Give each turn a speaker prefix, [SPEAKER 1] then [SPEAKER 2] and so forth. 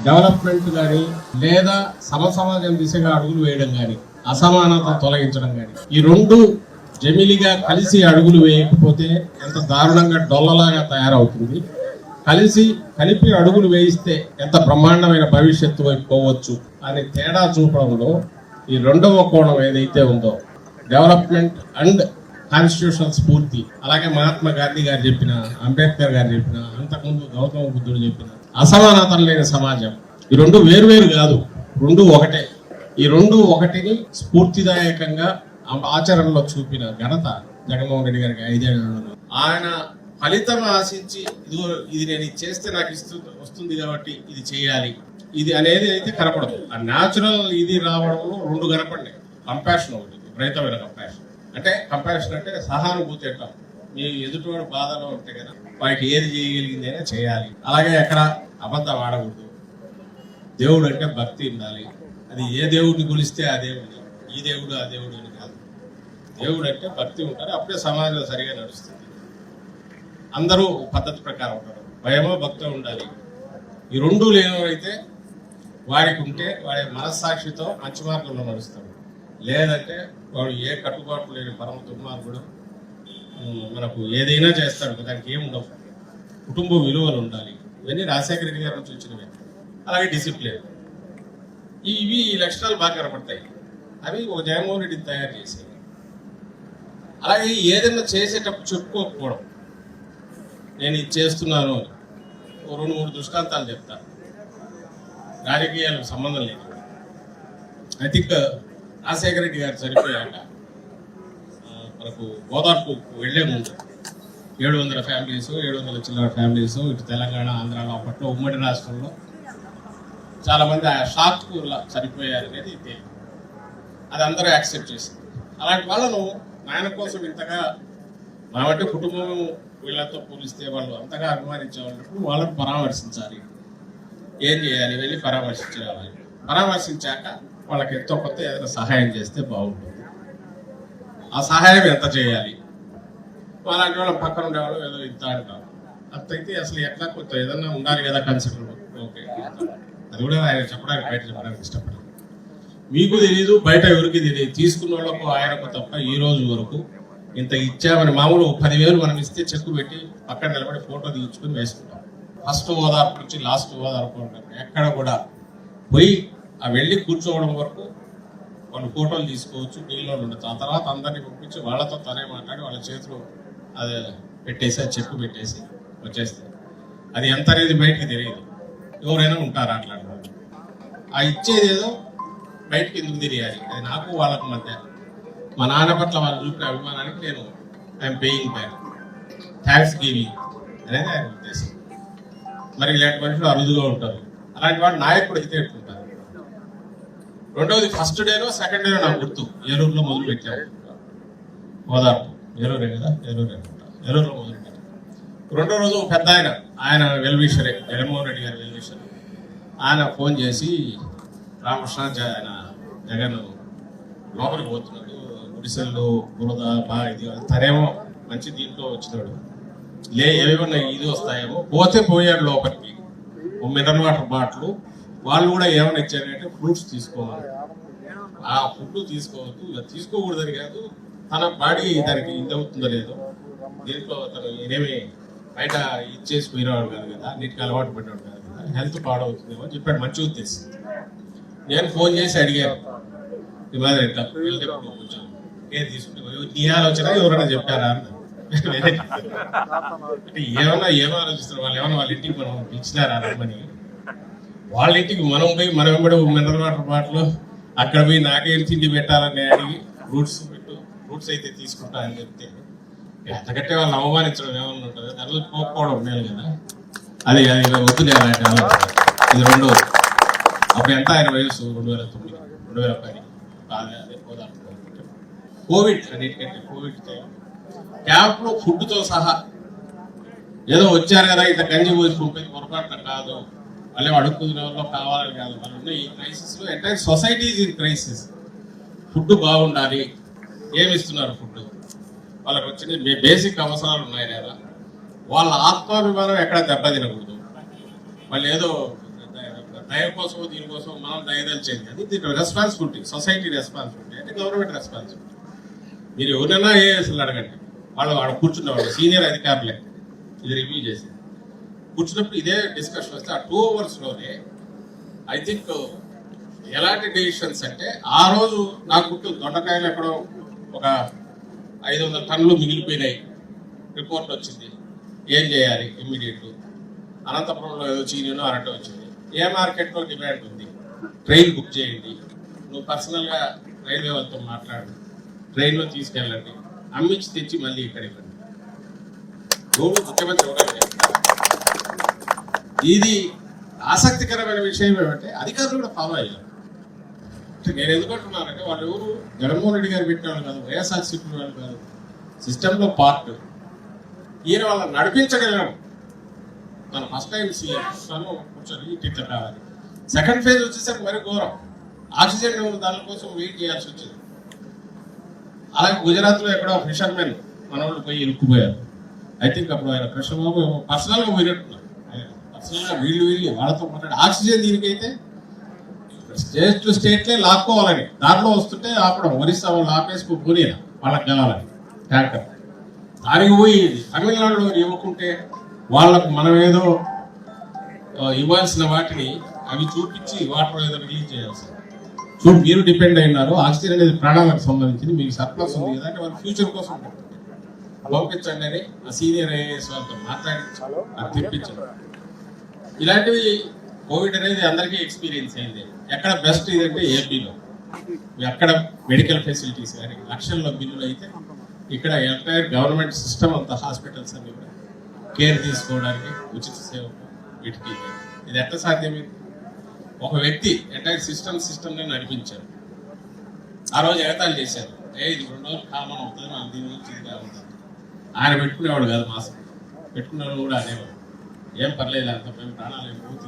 [SPEAKER 1] Development కానీ లేదా సమసమాజం దిశగా అడుగులు వేయడం కానీ అసమానత తొలగించడం కానీ ఈ రెండు జమిలిగా కలిసి అడుగులు వేయకపోతే ఎంత దారుణంగా డొల్లలాగా తయారవుతుంది. కలిపి అడుగులు వేయిస్తే ఎంత బ్రహ్మాండమైన భవిష్యత్తు వైపు పోవచ్చు అని తేడా చూపడంలో ఈ రెండవ కోణం ఏదైతే ఉందో డెవలప్మెంట్ అండ్ కాన్స్టిట్యూషనల్ స్ఫూర్తి, అలాగే మహాత్మా గాంధీ గారు చెప్పిన, అంబేద్కర్ గారు చెప్పిన, అంతకుముందు గౌతమ బుద్ధుడు చెప్పిన అసమానతలు లేని సమాజం, ఈ రెండు వేరువేరు కాదు, రెండు ఒకటే. ఈ రెండు ఒకటిని స్ఫూర్తిదాయకంగా ఆచరణలో చూపిన ఘనత జగన్మోహన్ రెడ్డి గారికి 5 ఏళ్లలో. ఆయన ఫలితం ఆశించి ఇది నేను చేస్తే నాకు వస్తుంది కాబట్టి ఇది చేయాలి ఇది అనేది అయితే కనపడదు. ఆ న్యాచురల్ ఇది రావడంలో రెండు కనపడినాయి. కంపాషన్ ఒకటి, విపరీతమైన కంపాషన్. అంటే కంపాషన్ అంటే సహానుభూతి అంటాం. మీ ఎదుటివాడు బాధలో ఉంటే కదా వారికి ఏది చేయగలిగింది అయినా చేయాలి. అలాగే ఎక్కడ అబద్ధం ఆడకూడదు. దేవుడు అంటే భక్తి ఉండాలి. అది ఏ దేవుడిని కొలిస్తే ఆ దేవుడిని, ఈ దేవుడు ఆ దేవుడు అని కాదు. దేవుడు అంటే భక్తి ఉంటారు, అప్పుడే సమాజం సరిగా నడుస్తుంది. అందరూ పద్ధతి ప్రకారం ఉంటారు. భయమో భక్తో ఉండాలి. ఈ రెండూ లేనివైతే వాడికి ఉంటే వాడి మనస్సాక్షితో మంచి మార్గంలో నడుస్తాడు. లేదంటే వాడు ఏ కట్టుబాటు లేని పరమ దుర్మార్గుడు మనకు ఏదైనా చేస్తాడు. దానికి ఏముండవు. కుటుంబ విలువలు ఉండాలి. ఇవన్నీ రాజశేఖర రెడ్డి గారి నుంచి వచ్చినవి. అలాగే డిసిప్లిన్, ఇవి ఈ లక్షణాలు బాగా కనపడతాయి. అవి ఒక జగన్మోహన్ రెడ్డిని తయారు చేసేవి. అలాగే ఏదైనా చేసేటప్పుడు చెప్పుకోకపోవడం, నేను ఇది చేస్తున్నాను అని 2-3 దృష్టాంతాలు చెప్తాను. రాజకీయాలకు సంబంధం లేదు. ఐ థింక్ రాజశేఖర రెడ్డి గారు చనిపోయాక మనకు గోదావరికి వెళ్లే ముందు 700 ఫ్యామిలీస్, 700 చిల్లర ఫ్యామిలీస్ ఇటు తెలంగాణ, ఆంధ్రాలో అప్పట్లో ఉమ్మడి రాష్ట్రంలో చాలా మంది ఆ షాక్ చనిపోయారు అనేది తెలియదు. అది అందరూ యాక్సెప్ట్ చేసింది. అలాంటి వాళ్ళను ఆయన కోసం ఇంతగా మనమంటే కుటుంబం వీళ్ళతో పోలిస్తే వాళ్ళు అంతగా అభిమానించే వాళ్ళకు వాళ్ళని పరామర్శించాలి. ఏం చేయాలి? వెళ్ళి పరామర్శించి రావాలి. పరామర్శించాక వాళ్ళకి ఎంతో కొత్త ఏదైనా సహాయం చేస్తే బాగుంటుంది. ఆ సహాయం ఎంత చేయాలి? అలాంటి వాళ్ళ పక్కన ఉండేవాళ్ళు ఏదో ఇంత అంటారు. అంతైతే అసలు ఎట్లా కొత్త ఏదన్నా ఉండాలి కదా కన్సిడర్. ఓకే, అది కూడా ఆయన చెప్పడానికి బయట చెప్పడానికి ఇష్టపడదు. మీకు తెలియదు, బయట ఎవరికి తెలియదు. తీసుకున్న వాళ్ళకు ఆయనకు తప్ప ఈ రోజు వరకు ఇంత ఇచ్చామని మామూలు 10,000 మనం ఇస్తే చెక్కు పెట్టి పక్కన నిలబడి ఫోటో తీయించుకుని వేసుకుంటాం. ఫస్ట్ ఓదార్పు నుంచి లాస్ట్ ఓదార్పు ఉంటారు. ఎక్కడ కూడా పోయి ఆ వెళ్ళి కూర్చోవడం వరకు వాళ్ళు ఫోటోలు తీసుకోవచ్చు, నీళ్ళు ఉండొచ్చు. ఆ తర్వాత అందరినీ పంపించి వాళ్ళతో తనే మాట్లాడి వాళ్ళ చేతిలో అదే పెట్టేసి ఆ చెక్కు పెట్టేసి వచ్చేస్తారు. అది ఎంత అనేది బయటికి తెలియదు. ఎవరైనా ఉంటారు అట్లాంటి వాళ్ళు. ఆ ఇచ్చేది ఏదో బయటకి ఎందుకు తెలియాలి? అది నాకు వాళ్ళకు మధ్య. మా నాన్న పట్ల వాళ్ళు చూపిన అభిమానానికి నేను I'm paying back, thanks giving అనేది ఆయన ఉద్దేశం. మరి ఇలాంటి మనుషులు అరుదుగా ఉంటారు. అలాంటి వాడు నాయకుడు అయితే ఎట్లుంటారు. రెండవది, ఫస్ట్ డేలో సెకండ్ డేలో నాకు గుర్తు ఏలూరులో మొదలు పెట్టాము. ఓదార్పు ఏలూరే కదా, ఏలూరులో మొదలు పెట్టాము. రెండో రోజు పెద్ద ఆయన వెల్విషరే, జగన్మోహన్ రెడ్డి గారి వెల్విషర్. ఆయన ఫోన్ చేసి రామకృష్ణ ఆయన జగన్ లోపలికి పోతున్నాడు, గుడిసెల్లో బురద బాగా ఇది, తనేమో మంచి దీంట్లో వచ్చినాడు, ఏమన్నా ఇది వస్తాయేమో. పోతే పోయాడు లోపలికి. మినరల్ వాటర్ బాటిల్ వాళ్ళు కూడా ఏమైనా ఇచ్చారంటే ఫ్రూట్స్ తీసుకోవాలి. ఆ ఫుడ్ తీసుకోవద్దు, తీసుకోకూడదని కాదు, తన బాడీ దానికి ఇది అవుతుందో లేదో, దీంట్లో తను ఏమేమి బయట ఇచ్చేసి పోయినవాడు కాదు కదా, నీటికి అలవాటు పడినాడు కాదు కదా, హెల్త్ పాడవుతుందేమో అని చెప్పాడు. మంచి ఉద్దేశం. నేను ఫోన్ చేసి అడిగాను, ఇట్లా కొంచెం ఏం తీసుకుంటే నీ ఆలోచన ఎవరైనా చెప్పారా అన్న. అంటే ఏమో ఆలోచిస్తారు వాళ్ళు, ఏమన్నా వాళ్ళ ఇంటికి మనం ఇచ్చినారా రమ్మని. వాళ్ళ ఇంటికి మనం పోయి మనం వెంబడి మినరల్ వాటర్ బాటిల్ అక్కడ పోయి నాకేం తిండి పెట్టాలని అడిగి ఫ్రూట్స్ అయితే తీసుకుంటా అని చెప్తే ఎంతకంటే వాళ్ళని అవమానించడం ఏమన్నా ఉంటుంది. దానిలో పోకపోవడం మేలు కదా. అది వద్దులే అలాంటి ఆలోచన. ఇది రెండోది. అప్పుడు ఎంత ఆయన వయసు 2009, 2010 అదే కోవిడ్. అన్నిటికంటే కోవిడ్ క్యాంప్ లో ఫుడ్ తో సహా ఏదో వచ్చారు కదా ఇంత గంజి పోసి పంపేది పొరపాటున కాదు. వాళ్ళే అడుక్కునే వాళ్ళు కావాలని కాదు. వాళ్ళు ఉన్న ఈ క్రైసిస్ లో entire society is in crisis. Food బాగుండాలి. ఏమి ఇస్తున్నారు ఫుడ్? వాళ్ళకి వచ్చిన బేసిక్ అవసరాలు ఉన్నాయి లేదా? వాళ్ళ ఆత్మాభిమానం ఎక్కడ దెబ్బతినకూడదు. వాళ్ళు ఏదో దయ కోసం దీనికోసం మనం దయదలిచేది అది దీని రెస్పాన్సిబిలిటీ, సొసైటీ రెస్పాన్సిబిలిటీ అంటే గవర్నమెంట్ రెస్పాన్సిబిలిటీ. మీరు ఎవరైనా ఏఎస్లు అడగండి, వాళ్ళు కూర్చున్నవాళ్ళు సీనియర్ అధికారులే ఇది రివ్యూ చేసి కూర్చున్నప్పుడు ఇదే డిస్కషన్ వస్తే ఆ 2 అవర్స్లోనే ఐ థింక్ ఎలాంటి డెసిషన్స్ అంటే ఆ రోజు నాకు దొండకాయలు ఎక్కడో ఒక 500 టన్నులు మిగిలిపోయినాయి రిపోర్ట్ వచ్చింది, ఏం చేయాలి ఇమ్మీడియట్. అనంతపురంలో ఏదో చీనిలో అరటి వచ్చింది, ఏ మార్కెట్లో డిమాండ్ ఉంది, ట్రైన్ బుక్ చేయండి, నువ్వు పర్సనల్గా రైల్వే వాళ్ళతో మాట్లాడు, ట్రైన్లో తీసుకెళ్ళండి, అమ్మించి తెచ్చి మళ్ళీ ఇక్కడ ఇవ్వండి. ఎవరు ముఖ్యమంత్రి ఎవరైతే ఇది ఆసక్తికరమైన విషయం ఏమంటే అధికారులు కూడా ఫాలో అయ్యారు. నేను ఎందుకంటున్నానంటే వాళ్ళు ఎవరు జగన్మోహన్ రెడ్డి గారు పెట్టిన వాళ్ళు కాదు, వైఎస్ఆర్సీపీ వాళ్ళు కాదు, సిస్టంలో పార్ట్. ఈయన వాళ్ళని నడిపించగలరు. మన ఫస్ట్ టైం సీఎం తను కూర్చొని ఇట్లా కావాలి. సెకండ్ ఫేజ్ వచ్చేసరికి మరి ఘోరం, ఆక్సిజన్ దానికోసం వెయిట్ చేయాల్సి వచ్చింది. అలాగే గుజరాత్లో ఎక్కడో ఫిషర్మెన్ మన వాళ్ళు పోయి ఇరుక్కుపోయారు. ఐ థింక్ అప్పుడు ఆయన కృష్ణబాబు పర్సనల్గా పోయినట్టున్నారు, పర్సనల్గా వీళ్ళు వాళ్ళతో మాట్లాడి ఆక్సిజన్ దీనికైతే స్టేట్ టు స్టేట్లే లాక్కోవాలని దాంట్లో వస్తుంటే ఆపడం, ఒరిస్సా వాళ్ళు ఆపేసుకుని పోనీనా వాళ్ళకి కావాలని ట్యాంకర్ దానికి పోయి తమిళనాడులో ఇవ్వకుంటే వాళ్ళకు మనం ఏదో ఇవ్వాల్సిన వాటిని అవి చూపించి వాటర్ ఏదో రిలీజ్ చేయాల్సింది. చూడు మీరు డిపెండ్ అయినారు, ఆక్సిజన్ అనేది ప్రాణాలకు సంబంధించింది, మీకు సర్ప్లస్ ఉంది కదా అంటే వాళ్ళ ఫ్యూచర్ కోసం పంపించండి అని ఆ సీనియర్ ఐఏఎస్ వాళ్ళతో మాట్లాడి అది తెప్పించారు. ఇలాంటివి కోవిడ్ అనేది అందరికీ ఎక్స్పీరియన్స్ అయింది. ఎక్కడ బెస్ట్ ఇదంటే ఏపీలో ఎక్కడ మెడికల్ ఫెసిలిటీస్ కానీ లక్షల్లో బిల్లులు అయితే ఇక్కడ ఎంటైర్ గవర్నమెంట్ సిస్టమ్ అంత హాస్పిటల్స్ అన్ని కూడా కేర్ తీసుకోవడానికి ఉచిత సేవ వీటికి ఇది ఎట్లా సాధ్యమైంది? ఒక వ్యక్తి ఎంటైర్ సిస్టమ్ని నడిపించారు. ఆ రోజు ఎగతాళి చేశారు, ఇది 2 రోజులు కామన్ అవుతుంది, మనం దీని నుంచి ఇది ఉంటుంది. ఆయన పెట్టుకునేవాడు కాదు, మాస్క్ పెట్టుకునేవాడు కూడా అనేవాడు, ఏం పర్లేదు అంత మేము ప్రాణాలు